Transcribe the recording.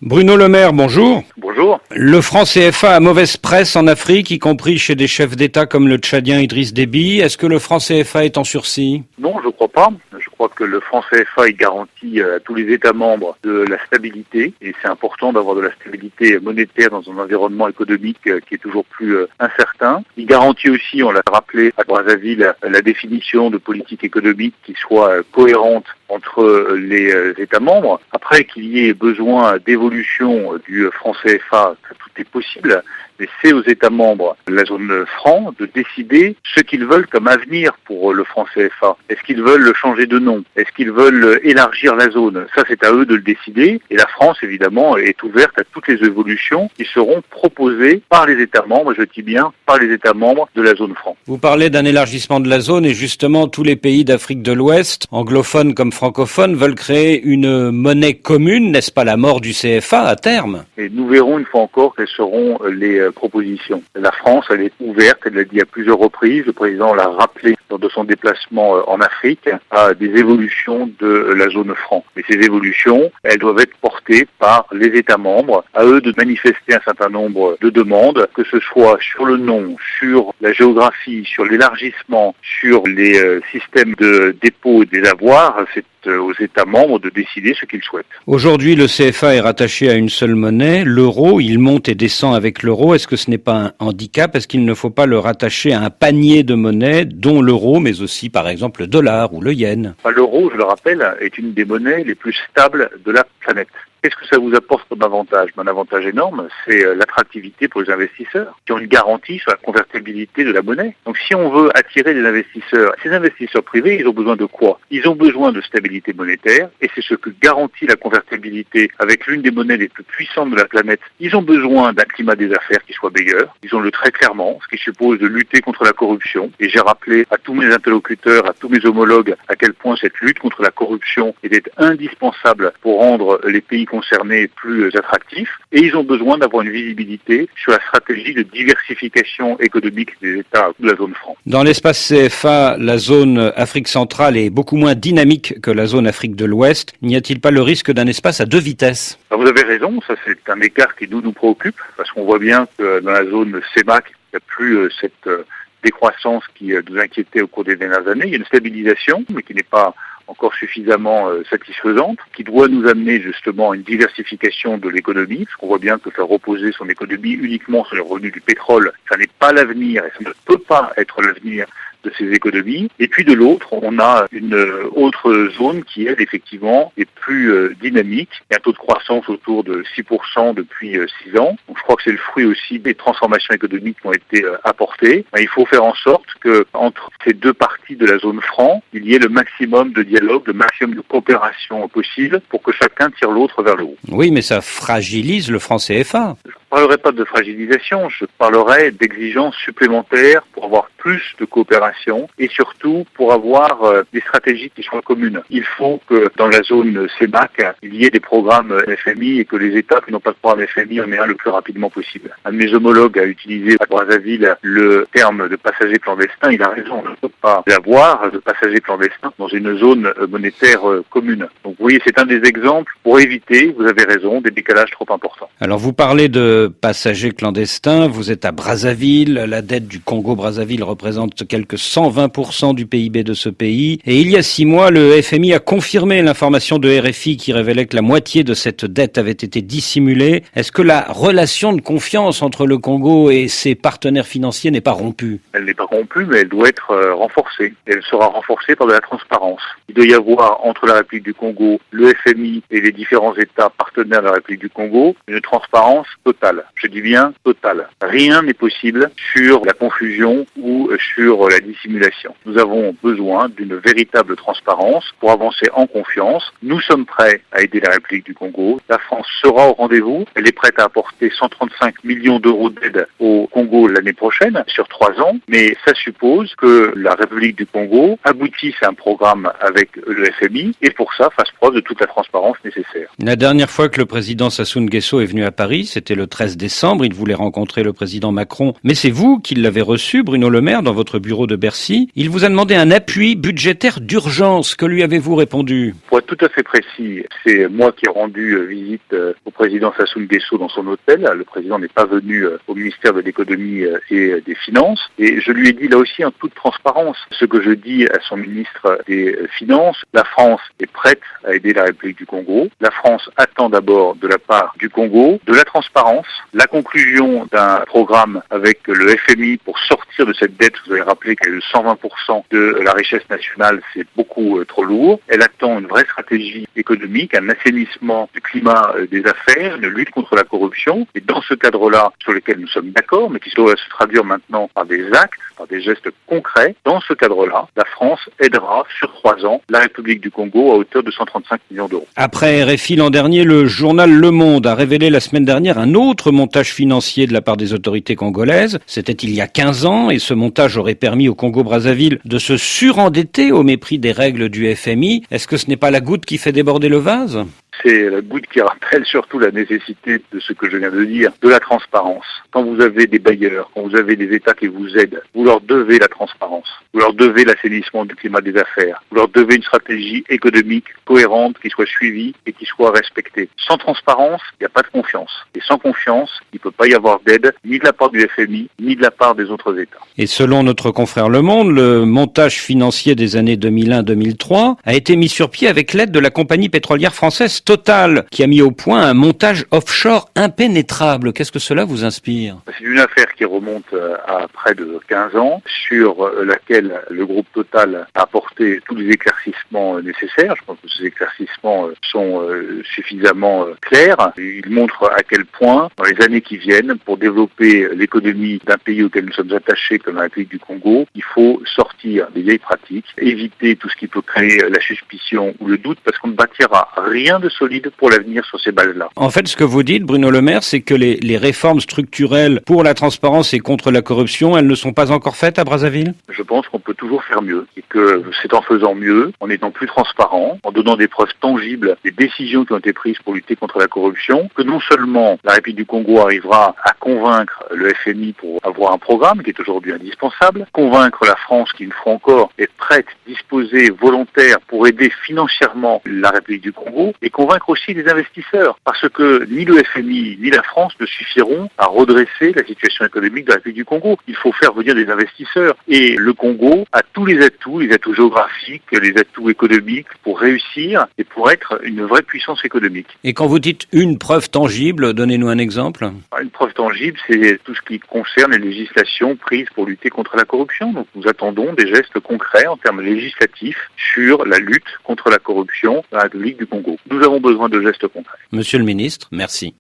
Bruno Le Maire, bonjour. Bonjour. Le franc CFA a mauvaise presse en Afrique, y compris chez des chefs d'État comme le Tchadien Idriss Déby. Est-ce que le franc CFA est en sursis? Non, je crois pas. Je crois que le franc CFA il garantit à tous les États membres de la stabilité et c'est important d'avoir de la stabilité monétaire dans un environnement économique qui est toujours plus incertain. Il garantit aussi, on l'a rappelé à Brazzaville, la définition de politique économique qui soit cohérente entre les États membres. Après qu'il y ait besoin d'évolution du franc CFA, tout est possible, mais c'est aux États membres de la zone franc de décider ce qu'ils veulent comme avenir pour le franc CFA. Est-ce qu'ils veulent le changer de nom? Est-ce qu'ils veulent élargir la zone? Ça, c'est à eux de le décider. Et la France, évidemment, est ouverte à toutes les évolutions qui seront proposées par les États membres, je dis bien par les États membres de la zone franc. Vous parlez d'un élargissement de la zone et justement tous les pays d'Afrique de l'Ouest, anglophones comme francophones, veulent créer une monnaie commune. N'est-ce pas la mort du CFA à terme? Et nous verrons une fois encore quelles seront les propositions. La France, elle est ouverte, elle l'a dit à plusieurs reprises, le président l'a rappelé lors de son déplacement en Afrique, à des évolutions de la zone franc. Mais ces évolutions, elles doivent être portées par les États membres, à eux de manifester un certain nombre de demandes, que ce soit sur le nom, sur la géographie, sur l'élargissement, sur les systèmes de dépôt des avoirs. C'est aux États membres de décider ce qu'ils souhaitent. Aujourd'hui, le CFA est rattaché à une seule monnaie, l'euro. Il monte et descend avec l'euro. Est-ce que ce n'est pas un handicap? Est-ce qu'il ne faut pas le rattacher à un panier de monnaies, dont l'euro, mais aussi, par exemple, le dollar ou le yen? L'euro, je le rappelle, est une des monnaies les plus stables de la planète. Qu'est-ce que ça vous apporte comme avantage? Un avantage énorme, c'est l'attractivité pour les investisseurs qui ont une garantie sur la convertibilité de la monnaie. Donc si on veut attirer des investisseurs, ces investisseurs privés, ils ont besoin de quoi? Ils ont besoin de stabilité monétaire et c'est ce que garantit la convertibilité avec l'une des monnaies les plus puissantes de la planète. Ils ont besoin d'un climat des affaires qui soit meilleur. Ils ont le très clairement, ce qui suppose de lutter contre la corruption. Et j'ai rappelé à tous mes interlocuteurs, à tous mes homologues, à quel point cette lutte contre la corruption était indispensable pour rendre les pays concernés plus attractifs, et ils ont besoin d'avoir une visibilité sur la stratégie de diversification économique des États de la zone franc. Dans l'espace CFA, la zone Afrique centrale est beaucoup moins dynamique que la zone Afrique de l'Ouest. N'y a-t-il pas le risque d'un espace à deux vitesses? Alors vous avez raison, ça c'est un écart qui nous préoccupe, parce qu'on voit bien que dans la zone CEMAC, il n'y a plus cette décroissance qui nous inquiétait au cours des dernières années. Il y a une stabilisation, mais qui n'est pas encore suffisamment satisfaisante, qui doit nous amener justement à une diversification de l'économie, parce qu'on voit bien que faire reposer son économie uniquement sur les revenus du pétrole, ça n'est pas l'avenir, et ça ne peut pas être l'avenir de ces économies. Et puis de l'autre, on a une autre zone qui, elle, effectivement, est plus dynamique. Il y a un taux de croissance autour de 6% depuis 6 ans. Donc je crois que c'est le fruit aussi des transformations économiques qui ont été apportées. Il faut faire en sorte que entre ces deux parties de la zone franc, il y ait le maximum de dialogue, le maximum de coopération possible pour que chacun tire l'autre vers le haut. Oui, mais ça fragilise le franc CFA. Je ne parlerai pas de fragilisation, je parlerai d'exigences supplémentaires pour avoir plus de coopération et surtout pour avoir des stratégies qui soient communes. Il faut que dans la zone CEMAC, il y ait des programmes FMI et que les États qui n'ont pas de programme FMI en aient un le plus rapidement possible. Un de mes homologues a utilisé à Brazzaville le terme de passagers clandestins. Il a raison, on ne peut pas avoir de passagers clandestins dans une zone monétaire commune. Donc vous voyez, c'est un des exemples pour éviter, vous avez raison, des décalages trop importants. Alors vous parlez de passagers clandestins, vous êtes à Brazzaville, la dette du Congo-Brazzaville représente quelque 120% du PIB de ce pays. Et il y a 6 mois, le FMI a confirmé l'information de RFI qui révélait que la moitié de cette dette avait été dissimulée. Est-ce que la relation de confiance entre le Congo et ses partenaires financiers n'est pas rompue? Elle n'est pas rompue, mais elle doit être renforcée. Elle sera renforcée par de la transparence. Il doit y avoir entre la République du Congo, le FMI et les différents États partenaires de la République du Congo une transparence totale. Je dis bien totale. Rien n'est possible sur la confusion ou sur la dissimulation. Nous avons besoin d'une véritable transparence pour avancer en confiance. Nous sommes prêts à aider la République du Congo. La France sera au rendez-vous. Elle est prête à apporter 135 millions d'euros d'aide au Congo l'année prochaine, sur 3 ans. Mais ça suppose que la République du Congo aboutisse à un programme avec le FMI et pour ça fasse preuve de toute la transparence nécessaire. La dernière fois que le président Sassou Nguesso est venu à Paris, c'était le 13 décembre. Il voulait rencontrer le président Macron, mais c'est vous qui l'avez reçu, Bruno Le Maire, dans votre bureau de Bercy. Il vous a demandé un appui budgétaire d'urgence. Que lui avez-vous répondu? Pour être tout à fait précis, c'est moi qui ai rendu visite au président Sassou Nguesso dans son hôtel. Le président n'est pas venu au ministère de l'économie et des finances. Et je lui ai dit là aussi en toute transparence ce que je dis à son ministre des Finances. La France est prête à aider la République du Congo. La France attend d'abord de la part du Congo de la transparence, la conclusion d'un programme avec le FMI pour sortir de cette dette. Vous avez rappelé qu'il y a eu 120% de la richesse nationale, c'est beaucoup trop lourd. Elle attend une vraie stratégie économique, un assainissement du climat des affaires, une lutte contre la corruption. Et dans ce cadre-là, sur lequel nous sommes d'accord, mais qui doit se traduire maintenant par des actes, par des gestes concrets, dans ce cadre-là, la France aidera sur 3 ans la République du Congo à hauteur de 135 millions d'euros. Après RFI l'an dernier, le journal Le Monde a révélé la semaine dernière un autre montage financier de la part des autorités congolaises. C'était il y a 15 ans et ce montage aurait permis au Congo-Brazzaville de se surendetter au mépris des règles du FMI. Est-ce que ce n'est pas la goutte qui fait déborder le vase ? C'est la goutte qui rappelle surtout la nécessité de ce que je viens de dire, de la transparence. Quand vous avez des bailleurs, quand vous avez des États qui vous aident, vous leur devez la transparence, vous leur devez l'assainissement du climat des affaires, vous leur devez une stratégie économique cohérente qui soit suivie et qui soit respectée. Sans transparence, il n'y a pas de confiance. Et sans confiance, il ne peut pas y avoir d'aide, ni de la part du FMI, ni de la part des autres États. Et selon notre confrère Le Monde, le montage financier des années 2001-2003 a été mis sur pied avec l'aide de la compagnie pétrolière française Total, qui a mis au point un montage offshore impénétrable. Qu'est-ce que cela vous inspire? C'est une affaire qui remonte à près de 15 ans, sur laquelle le groupe Total a apporté tous les éclaircissements nécessaires. Je pense que ces éclaircissements sont suffisamment clairs. Ils montrent à quel point, dans les années qui viennent, pour développer l'économie d'un pays auquel nous sommes attachés, comme la République du Congo, il faut sortir des vieilles pratiques, éviter tout ce qui peut créer la suspicion ou le doute, parce qu'on ne bâtira rien de solide pour l'avenir sur ces bases-là. En fait, ce que vous dites, Bruno Le Maire, c'est que les réformes structurelles pour la transparence et contre la corruption, elles ne sont pas encore faites à Brazzaville? Je pense qu'on peut toujours faire mieux et que c'est en faisant mieux, en étant plus transparent, en donnant des preuves tangibles des décisions qui ont été prises pour lutter contre la corruption, que non seulement la République du Congo arrivera à convaincre le FMI pour avoir un programme qui est aujourd'hui indispensable, convaincre la France qui, une fois encore, est prête, disposée, volontaire pour aider financièrement la République du Congo, et convaincre aussi les investisseurs, parce que ni le FMI ni la France ne suffiront à redresser la situation économique de la République du Congo. Il faut faire venir des investisseurs, et le Congo a tous les atouts géographiques, les atouts économiques pour réussir et pour être une vraie puissance économique. Et quand vous dites une preuve tangible, donnez-nous un exemple. Une preuve tangible, c'est tout ce qui concerne les législations prises pour lutter contre la corruption. Donc nous attendons des gestes concrets en termes législatifs sur la lutte contre la corruption dans la République du Congo. Nous avons besoin de gestes concrets. Monsieur le ministre, merci.